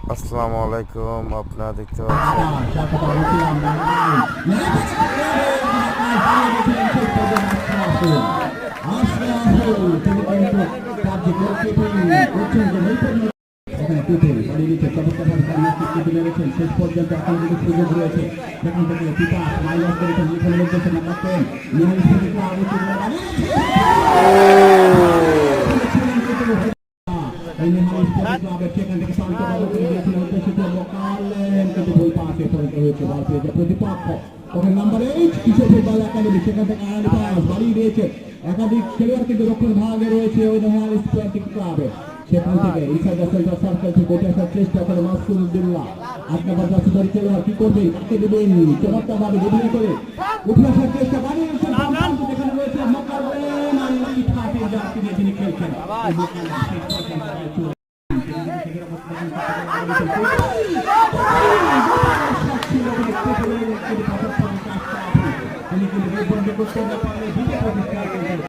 আসসালামু আলাইকুম, আপনারা দেখতে পাচ্ছেন শেষ পর্যন্ত এখন যদি সুযোগ রয়েছে সেখান থেকে পিতা মাইনাস করেছেন লিখনের উদ্দেশ্যে নাম্বার 10 একাধিক খেলোয়াড় কিন্তু দক্ষিণ ভাগে রয়েছে ওই ক্লাবে সেখান থেকে ইনসাইডার সেন্টার সার্কেল থেকে উঠে আসার চেষ্টা করে মাসুদুল্লাহ আপনার বাজার খেলোয়াড় কি করবে কাকে দেবেন চমৎকার ভাবে ডিভিশন করে উঠে আসার চেষ্টা বানিয়েছেন যেখানে রয়েছে মোকাররম আলী ঠাকুর যাকে দিয়ে তিনি খেলছেন তিনি কিন্তু